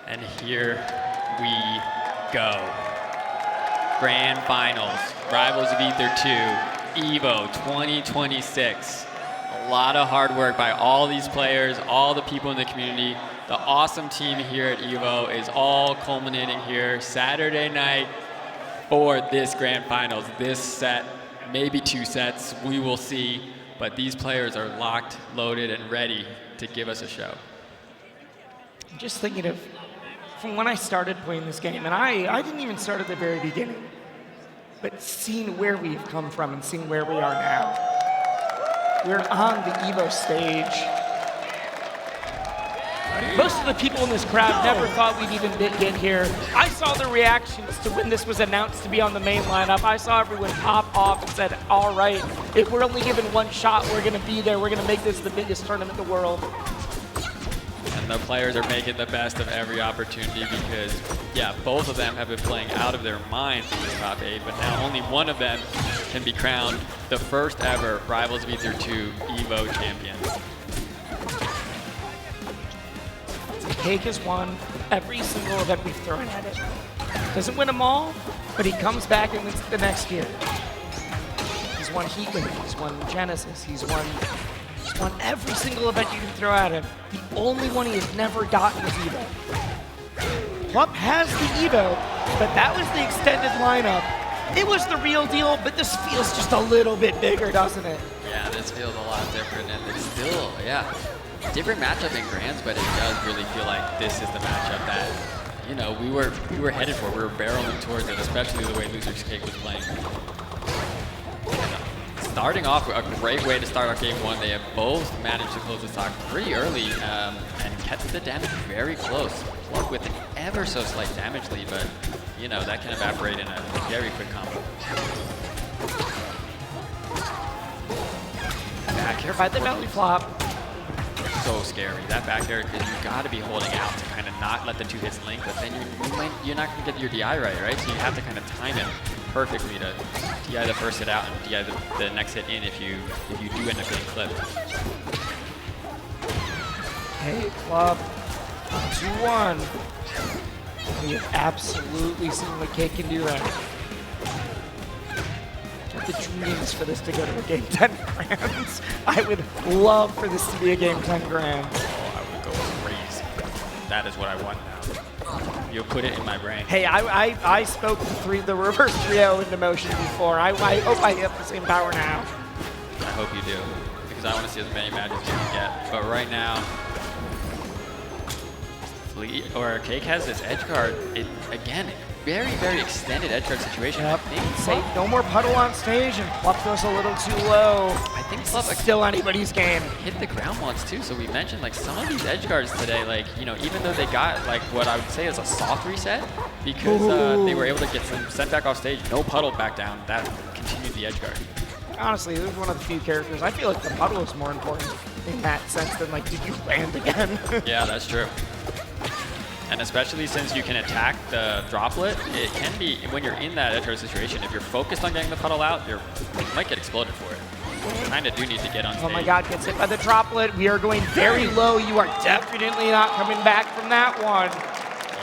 And here we go. Grand Finals, Rivals of Aether 2, EVO 2026. A lot of hard work by all these players, all the people in the community. The awesome team here at EVO is all culminating here Saturday night for this Grand Finals. This set, maybe 2 sets, we will see. But these players are locked, loaded, and ready to give us a show. I'm just thinking of from when I started playing this game, and I didn't even start at the very beginning, but seeing where we've come from and seeing where we are now. We're on the EVO stage. Most of the people in this crowd never thought we'd even get here. I saw the reactions to when this was announced to be on the main lineup. I saw everyone pop off and said, all right, if we're only given one shot, we're gonna be there. We're gonna make this the biggest tournament in the world. And the players are making the best of every opportunity because, yeah, both of them have been playing out of their minds in this top 8, but now only one of them can be crowned the first ever Rivals of Aether 2 EVO champion. Cake has won every single event we've thrown at it. Doesn't win them all, but he comes back and wins the next year. He's won Heatwave, he's won Genesis, he's won every single event you can throw at him. The only one he has never gotten was EVO. Plup has the EVO, but that was the extended lineup. It was the real deal, but this feels just a little bit bigger, doesn't it? Yeah, this feels a lot different, and it's still, yeah, different matchup in Grands, but it does really feel like this is the matchup that, you know, we were headed for. We were barreling towards it, especially the way Loser's Cake was playing. Starting off, a great way to start our game 1. They have both managed to close the stock pretty early and kept the damage very close. Plup with an ever so slight damage lead, but you know, that can evaporate in a very quick combo. Back here by the belly flop. So scary. That back air, you got to be holding out to kind of not let the 2 hits link, but then you're not going to get your DI right? So you have to kind of time it perfectly to DI the first hit out and DI the next hit in if you do end up getting clipped. Hey, Plup, 2-1. We have absolutely seen what Cake can do there. The dreams for this to go to a game 10 Grands. I would love for this to be a game 10 Grands. Oh, I would go crazy. That is what I want now. You'll put it in my brain. Hey, I spoke the reverse 3-0 into motion before. I hope I have the same power now. I hope you do, because I want to see as many matches as you can get. But right now, Cake has this edge guard. Again, very, very extended edge guard situation. Yep. I think Say no more puddle on stage, and Plup goes a little too low. I think Plup still anybody's game. Hit the ground once too. So we mentioned like some of these edge guards today, like, you know, even though they got like what I would say is a soft reset, because they were able to get some sent back off stage, no puddle back down. That continued the edge guard. Honestly, this is one of the few characters. I feel like the puddle is more important in that sense than like, did you land again? Yeah, that's true. And especially since you can attack the droplet, it can be, when you're in that edge guard situation, if you're focused on getting the puddle out, you might get exploded for it. You kind of do need to get on stage. Oh my god, gets hit by the droplet. We are going very low. You are definitely not coming back from that one.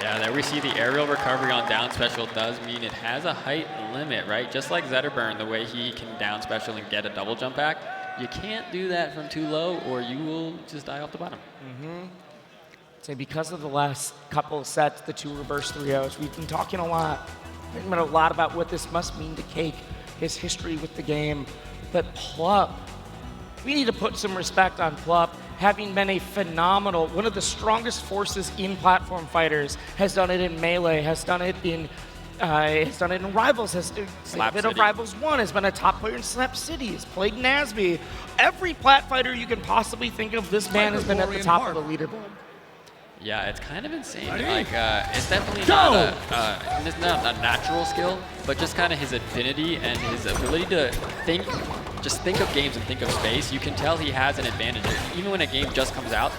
Yeah, there we see the aerial recovery on down special does mean it has a height limit, right? Just like Zetterburn, the way he can down special and get a double jump back, you can't do that from too low or you will just die off the bottom. Say because of the last couple of sets, the 2 reverse 3-0s, we've been talking a lot about what this must mean to Cake, his history with the game. But Plup, we need to put some respect on Plup, having been a phenomenal, one of the strongest forces in platform fighters, has done it in Melee, has done it in Rivals, has done a bit of Rivals 1, has been a top player in Slap City, has played in Nasby. Every plat fighter you can possibly think of, this man has been at the top of the leaderboard. Yeah, it's kind of insane. Like, it's definitely not a natural skill, but just kind of his affinity and his ability to just think of games and think of space. You can tell he has an advantage. Even when a game just comes out,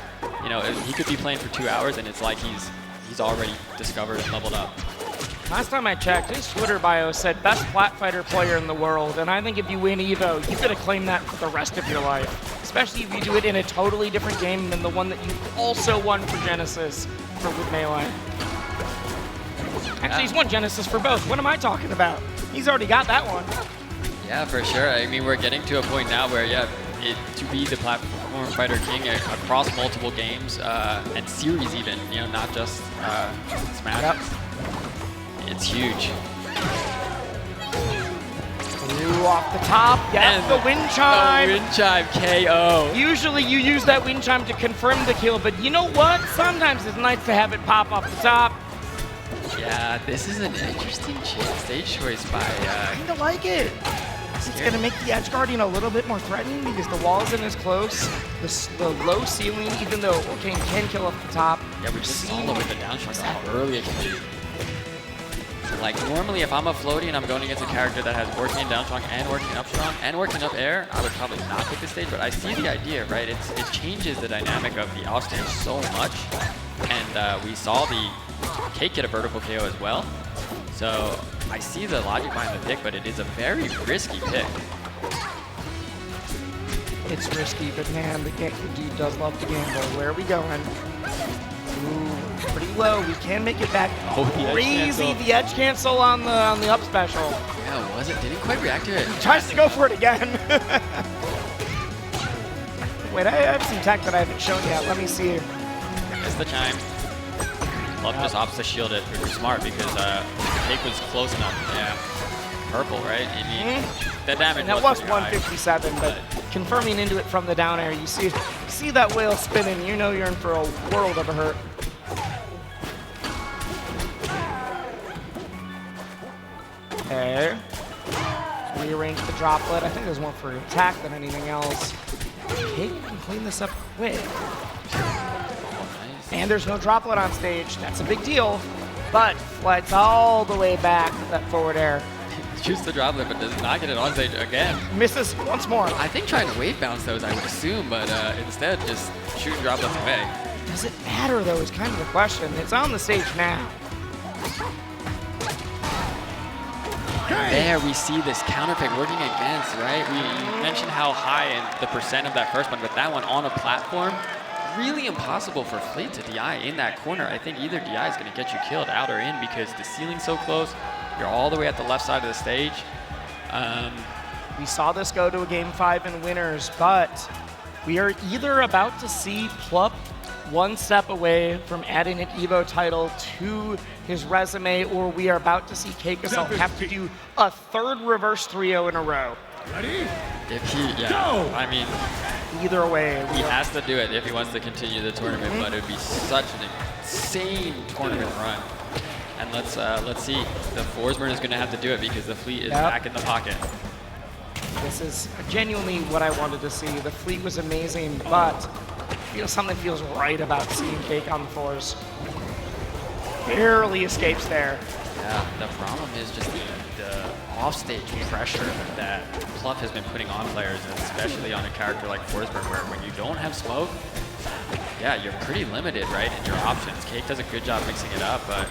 you know, he could be playing for 2 hours and it's like he's already discovered and leveled up. Last time I checked, his Twitter bio said best flat fighter player in the world, and I think if you win EVO, you could claim that for the rest of your life. Especially if you do it in a totally different game than the one that you also won for Genesis. with melee. Actually, he's won Genesis for both. What am I talking about? He's already got that one. Yeah, for sure. I mean, we're getting to a point now where, to be the platform fighter king across multiple games and series even, not just Smash. Yep. It's huge. Ooh, off the top. Yes, the wind chime. The wind chime KO. Usually you use that wind chime to confirm the kill, but you know what? Sometimes it's nice to have it pop off the top. Yeah, this is an interesting stage choice by... I kind of like it. It's going to make the Edge Guardian a little bit more threatening because the wall isn't as close. The low ceiling, even though Orcane can kill off the top. Yeah, we just saw with the down shot how early it can be. Like, normally if I'm a floaty and I'm going against a character that has Orcane down strong and Orcane up strong and Orcane up air, I would probably not pick this stage, but I see the idea, right? It changes the dynamic of the off stage so much. And we saw the Cake get a vertical KO as well. So I see the logic behind the pick, but it is a very risky pick. It's risky, but man, the dude does love to gamble. Where are we going? Ooh, pretty low. We can make it back. Crazy, the edge cancel on the up special. Yeah, was it? Didn't quite react to it. He tries to go for it again. Wait, I have some tech that I haven't shown yet. Let me see. It's the chime. Plup just opts to shield it, which is smart because Cake was close enough. Yeah. Purple, right? I mean, the damage that was 157, but confirming into it from the down air, you see that whale spinning, you know you're in for a world of a hurt. Okay. Rearrange the droplet. I think there's more for attack than anything else. Cake can clean this up quick. And there's no droplet on stage. That's a big deal. But flights all the way back that forward air. Shoots the droplet, but does not get it on stage again. Misses once more. I think trying to wave bounce those, I would assume, but instead just shooting droplets away. Does it matter, though, is kind of the question. It's on the stage now. There we see this counter pick working against, right? You mentioned how high and the percent of that first one, but that one on a platform, really impossible for Fleet to DI in that corner. I think either DI is going to get you killed out or in because the ceiling's so close. You're all the way at the left side of the stage. We saw this go to a Game 5 in winners, but we are either about to see Plup one step away from adding an EVO title to his resume, or we are about to see Cakeassault have to do a third reverse 3-0 in a row. Ready? If he, Go! I mean, either way, he has to do it if he wants to continue the tournament, but it would be such an insane tournament run. And let's see. The Forsberg is going to have to do it because the Fleet is back in the pocket. This is genuinely what I wanted to see. The Fleet was amazing, but something feels right about seeing Cake on the floors. Barely escapes there. Yeah, the problem is just the offstage pressure that Plup has been putting on players, especially on a character like Forsberg, where when you don't have smoke, yeah, you're pretty limited, right, in your options. Cake does a good job mixing it up, but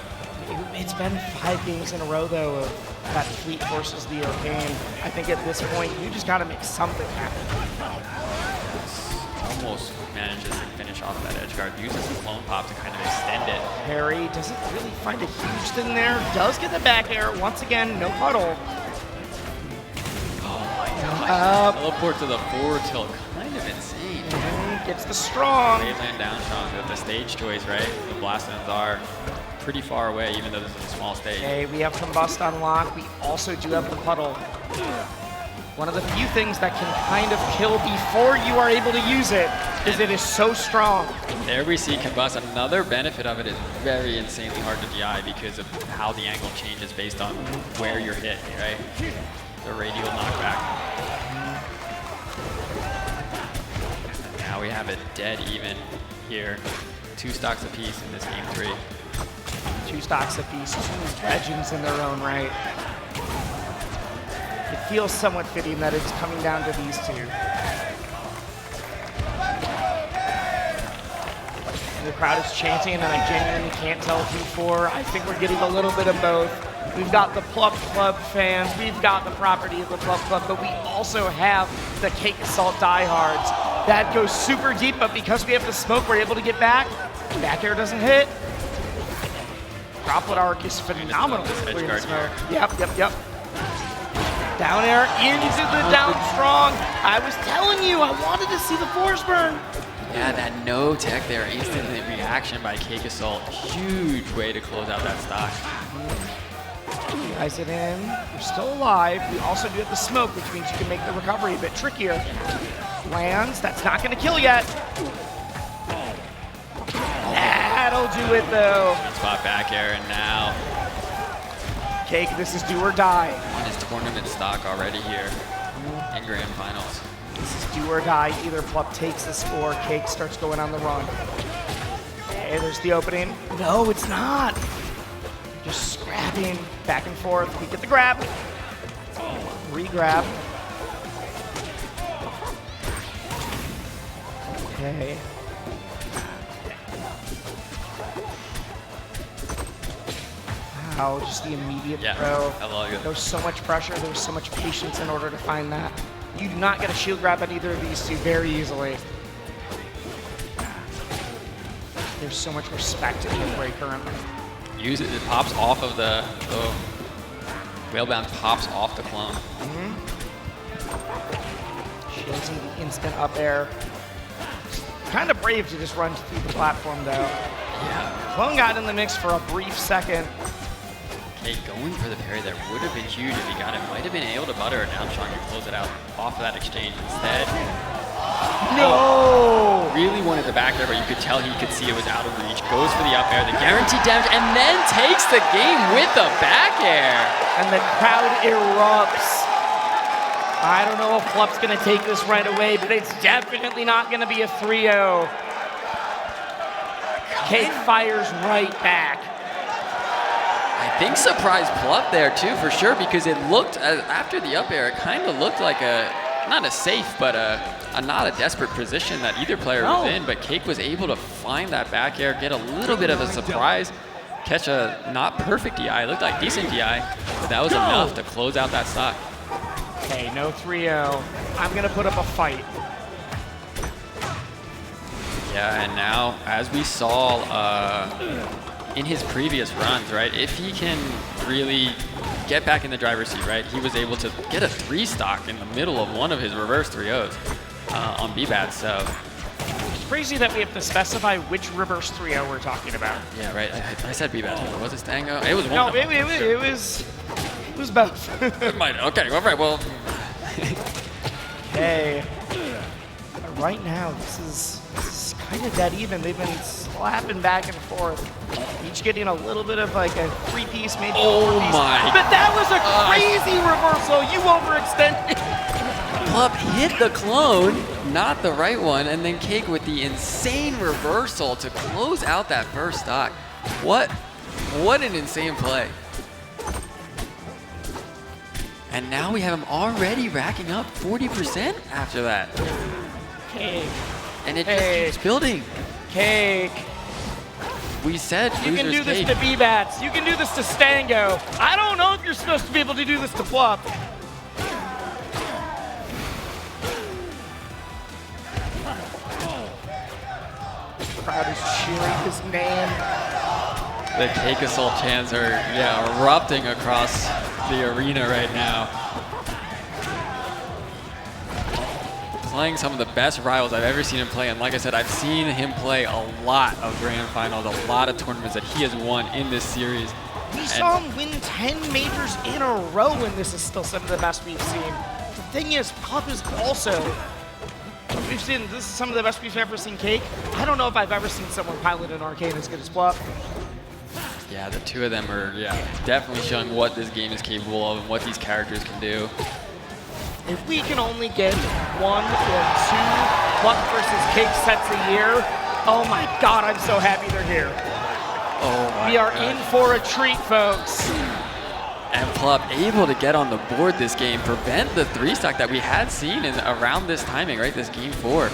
it's been 5 games in a row, though, of that Fleet versus the Orcane. I think at this point, you just got to make something happen. Almost manages to finish off that edge guard. Uses the clone pop to kind of extend it. Harry doesn't really find a huge thing there. Does get the back air. Once again, no puddle. Oh my god. Teleport to the forward tilt. Kind of insane. Gets the strong. Waveland down strong with the stage choice, right? The Blastons are pretty far away, even though this is a small stage. Okay, we have Combust on lock. We also do have the puddle. One of the few things that can kind of kill before you are able to use it is it is so strong. There we see Combust. Another benefit of it is very insanely hard to DI because of how the angle changes based on where you're hit, right? The radial knockback. Now we have it dead even here. 2 stocks apiece in this game 3. 2 stocks apiece, 2 legends in their own right. It feels somewhat fitting that it's coming down to these 2. And the crowd is chanting, and I genuinely can't tell who for. I think we're getting a little bit of both. We've got the Plup Club fans, we've got the property of the Plup Club, but we also have the Cakeassault diehards. That goes super deep, but because we have the smoke, we're able to get back. Back air doesn't hit. Droplet arc is phenomenal. This edge guard here. Yep. Down air into the down strong. I was telling you, I wanted to see the force burn. Yeah, that no tech there, instant reaction by Cakeassault. Huge way to close out that stock. Guys it in. You're still alive. We also do have the smoke, which means you can make the recovery a bit trickier. Lands. That's not going to kill yet. That'll do it, though. Sweet spot back air, and now Cake, this is do or die. on his tournament stock already here in Grand Finals. This is do or die. Either Plup takes the score, Cake starts going on the run. Okay, there's the opening. No, it's not. Just scrapping back and forth. We get the grab. Re-grab. Okay. Wow, just the immediate throw. I love it. There was so much pressure, there was so much patience in order to find that. You do not get a shield grab on either of these two very easily. There's so much respect in the play currently. Use it. It pops off of the Whalebound pops off the clone. Shields in the instant up air. Kind of brave to just run through the platform though. Yeah. Clone got in the mix for a brief second. Okay, going for the parry there would have been huge if he got it. Might have been able to butter it down strong and close it out off of that exchange. Instead, No! really wanted the back there, but you could tell he could see it was out of reach. Goes for the up air, the guaranteed damage, and then takes the game with the back air. And the crowd erupts. I don't know if Plup's going to take this right away, but it's definitely not going to be a 3-0. Cake fires right back. I think surprised Plup there too, for sure, because it looked, after the up air, it kind of looked like not a safe, but not a desperate position that either player was in, but Cake was able to find that back air, get a little bit of a surprise, catch a not perfect DI, it looked like decent DI, but that was enough to close out that stock. Okay, no 3-0. I'm going to put up a fight. Yeah, and now, as we saw in his previous runs, right, if he can really get back in the driver's seat, right, he was able to get a 3 stock in the middle of one of his reverse 3-0s on BBAT, so. It's crazy that we have to specify which reverse 3-0 we're talking about. Yeah, right, I said BBAT, was it Stango? It was one No, of them, it was both. It might, okay, all right, well. Okay. Right now, this is kind of dead even. They've been slapping back and forth. Each getting a little bit of like a 3-piece, maybe Oh 4-piece. my. But that was a crazy reversal. You overextended. Plup hit the clone, not the right one, and then Cake with the insane reversal to close out that first stock. What an insane play. And now we have him already racking up 40% after that. Cake. And it just keeps building. Cake. We said You can do this Cake. to B-Bats. You can do this to Stango. I don't know if you're supposed to be able to do this to Plup. The crowd is cheering his name. The Cakeassault chants are, erupting across the arena right now. Playing some of the best rivals I've ever seen him play, and like I said, I've seen him play a lot of grand finals, a lot of tournaments that he has won in this series. We saw him win 10 majors in a row, and this is still some of the best we've seen. The thing is, Plup is also, we've seen, this is some of the best we've ever seen Cake. I don't know if I've ever seen someone pilot an arcane as good as Plup. Yeah, the two of them are definitely showing what this game is capable of and what these characters can do. If we can only get 1 or 2 Plup versus Cake sets a year, oh my God, I'm so happy they're here. Oh my We are God. in for a treat, folks. And Plup able to get on the board this game, prevent the 3-stock that we had seen in around this timing, right? This game 4.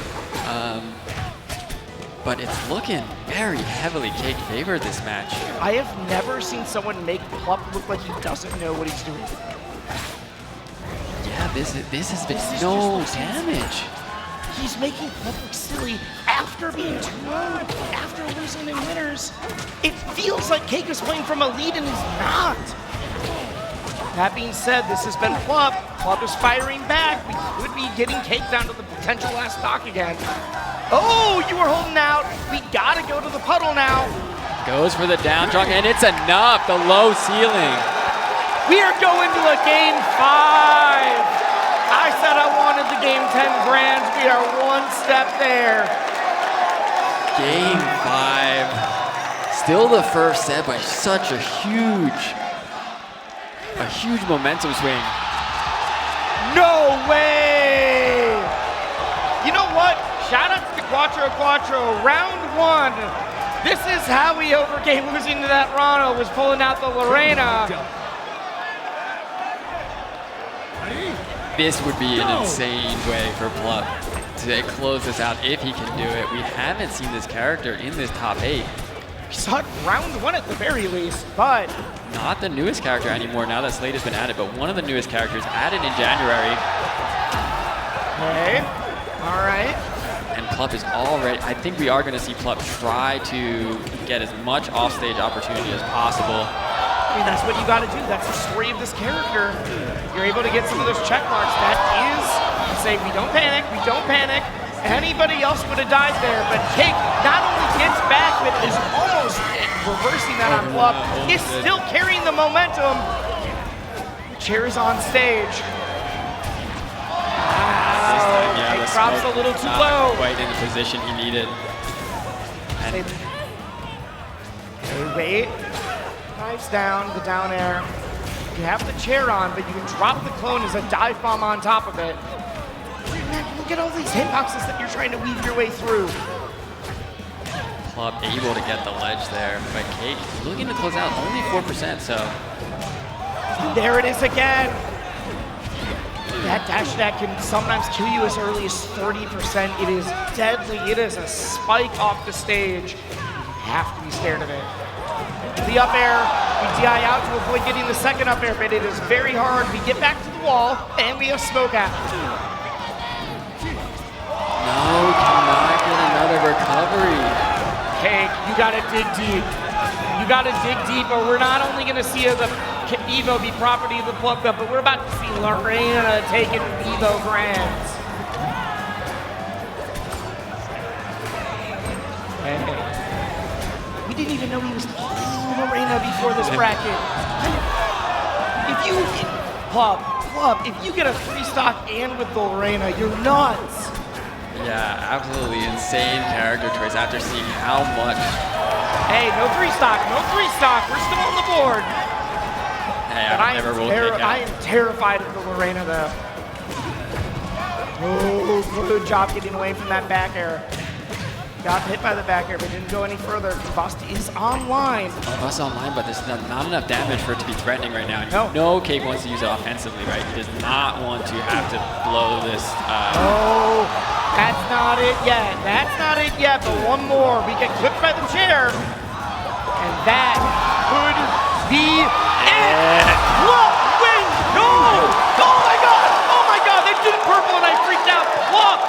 But it's looking very heavily Cake favored this match. I have never seen someone make Plup look like he doesn't know what he's doing. Yeah, this has been This is no just- damage. He's making Plup look silly after being 2-0, after losing in winners. players, it feels like Cake is playing from a lead and he's not. That being said, this has been Plup. Plup is firing back. We could be getting Cake down to the potential last stock again. Oh, you were holding out. We gotta go to the puddle now. Goes for the down drunk, and it's enough, the low ceiling. We are going to a game 5. I said I wanted the game 10 grands. We are one step there. Game 5. Still the first set, but such a huge momentum swing. No way! You know what? Shout out to the Quattro Quattro. Round 1. This is how we overcame losing to that Rano, was pulling out the Lorena. This would be an insane way for Plup to close this out if he can do it. We haven't seen this character in this top 8. We saw it round 1 at the very least, but not the newest character anymore now that Slate has been added, but one of the newest characters added in January. Okay, all right. And Plup is already, I think we are going to see Plup try to get as much offstage opportunity as possible. I mean, that's what you got to do. That's the story of this character. You're able to get some of those check marks. That is, you say, we don't panic, we don't panic. Anybody else would have died there, but Cake not only gets back, but is almost reversing that on Plup. Is still carrying the momentum. Chair is on stage. Wow, Cake drops a little too low. Quite in the position he needed. And okay, wait. Dives down, the down air. You have the chair on, but you can drop the clone as a dive bomb on top of it. Man, look at all these hitboxes that you're trying to weave your way through. Plup able to get the ledge there, but Cake looking to close out only 4%, so. And there it is again. That dash attack can sometimes kill you as early as 30%. It is deadly. It is a spike off the stage. You have to be scared of it. The up air, we DI out to avoid getting the second up air, but it is very hard. We get back to the wall, and we have smoke after. No, cannot get another recovery. Cake, you gotta dig deep. You gotta dig deep, or we're not only gonna see the Evo be property of the Plup Cup, but we're about to see Lorena taking Evo grands. Hey. We didn't even know he was playing Lorena before this bracket. If you, Plup, if you get a 3-stock and with the Lorena, you're nuts. Yeah, absolutely insane character choice after seeing how much. Hey, no 3-stock, no 3-stock. We're still on the board. Hey, I've never rolled Cake out. I am terrified of the Lorena, though. Oh, good job getting away from that back air. Got hit by the back air, but didn't go any further. Combust is online. Combust online, but there's not enough damage for it to be threatening right now. No. No, Cake wants to use it offensively, right? He does not want to have to blow this. Oh, that's not it yet. That's not it yet, but one more. We get clipped by the chair. And that could be it. Plup wins. No! Oh my God! Oh my God! They did purple and I freaked out. Plup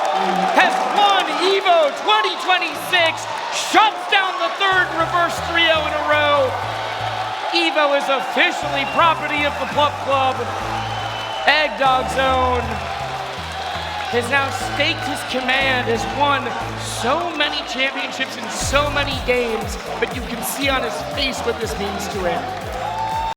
has won Evo 2026. Shuts down the 3rd reverse 3-0 in a row. Evo is officially property of the Plup Club. Eggdog Zone has now staked his command, has won so many championships in so many games, but you can see on his face what this means to him.